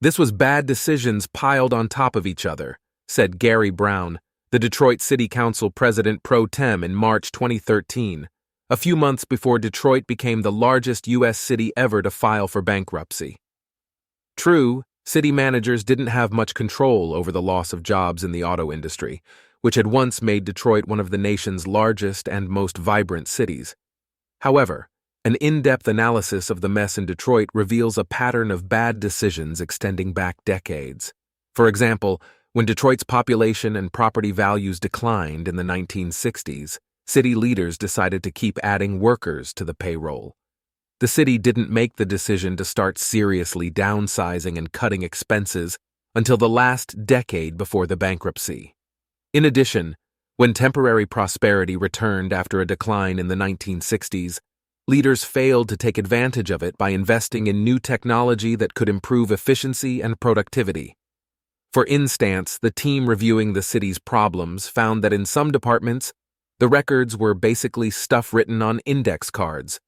This was bad decisions piled on top of each other, said Gary Brown, the Detroit City Council president pro tem in March 2013, a few months before Detroit became the largest U.S. city ever to file for bankruptcy. True, city managers didn't have much control over the loss of jobs in the auto industry, which had once made Detroit one of the nation's largest and most vibrant cities. However, an in-depth analysis of the mess in Detroit reveals a pattern of bad decisions extending back decades. For example, when Detroit's population and property values declined in the 1960s, city leaders decided to keep adding workers to the payroll. The city didn't make the decision to start seriously downsizing and cutting expenses until the last decade before the bankruptcy. In addition, when temporary prosperity returned after a decline in the 1960s, leaders failed to take advantage of it by investing in new technology that could improve efficiency and productivity. For instance, the team reviewing the city's problems found that in some departments, the records were basically stuff written on index cards.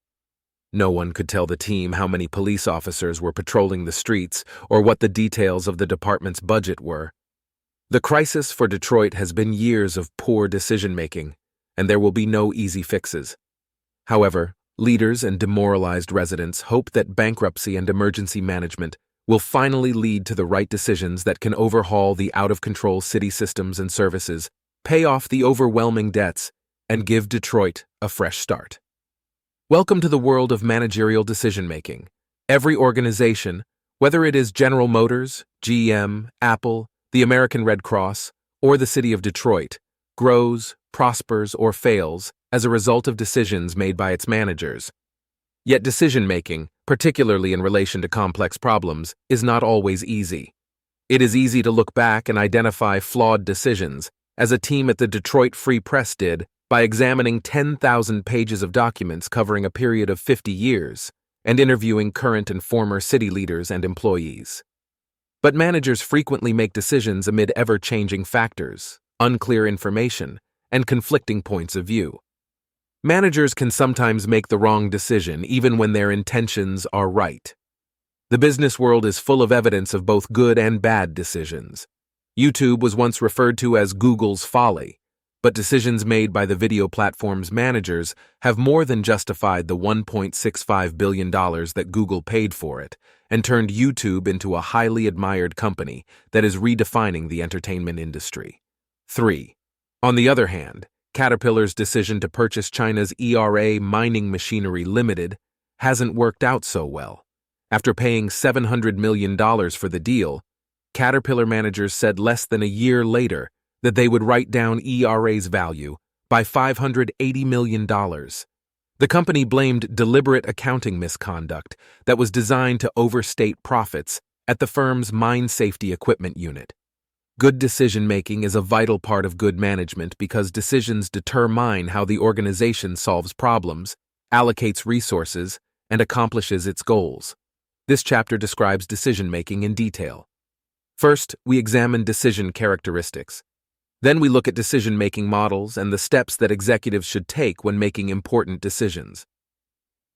No one could tell the team how many police officers were patrolling the streets or what the details of the department's budget were. The crisis for Detroit has been years of poor decision-making, and there will be no easy fixes. However, leaders and demoralized residents hope that bankruptcy and emergency management will finally lead to the right decisions that can overhaul the out-of-control city systems and services, pay off the overwhelming debts, and give Detroit a fresh start. Welcome to the world of managerial decision-making. Every organization, whether it is General Motors, GM, Apple, the American Red Cross, or the city of Detroit, grows, prospers, or fails as a result of decisions made by its managers. Yet decision-making, particularly in relation to complex problems, is not always easy. It is easy to look back and identify flawed decisions, as a team at the Detroit Free Press did by examining 10,000 pages of documents covering a period of 50 years and interviewing current and former city leaders and employees. But managers frequently make decisions amid ever-changing factors, unclear information, and conflicting points of view. Managers can sometimes make the wrong decision even when their intentions are right. The business world is full of evidence of both good and bad decisions. YouTube was once referred to as Google's folly, but decisions made by the video platform's managers have more than justified the $1.65 billion that Google paid for it and turned YouTube into a highly admired company that is redefining the entertainment industry. 3. On the other hand, Caterpillar's decision to purchase China's ERA Mining Machinery Limited hasn't worked out so well. After paying $700 million for the deal, Caterpillar managers said less than a year later that they would write down ERA's value by $580 million. The company blamed deliberate accounting misconduct that was designed to overstate profits at the firm's mine safety equipment unit. Good decision-making is a vital part of good management because decisions determine how the organization solves problems, allocates resources, and accomplishes its goals. This chapter describes decision-making in detail. First, we examine decision characteristics. Then we look at decision-making models and the steps that executives should take when making important decisions.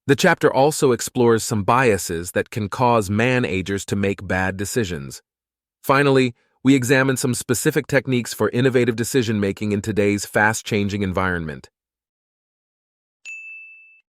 The chapter also explores some biases that can cause managers to make bad decisions. Finally, we examine some specific techniques for innovative decision-making in today's fast-changing environment.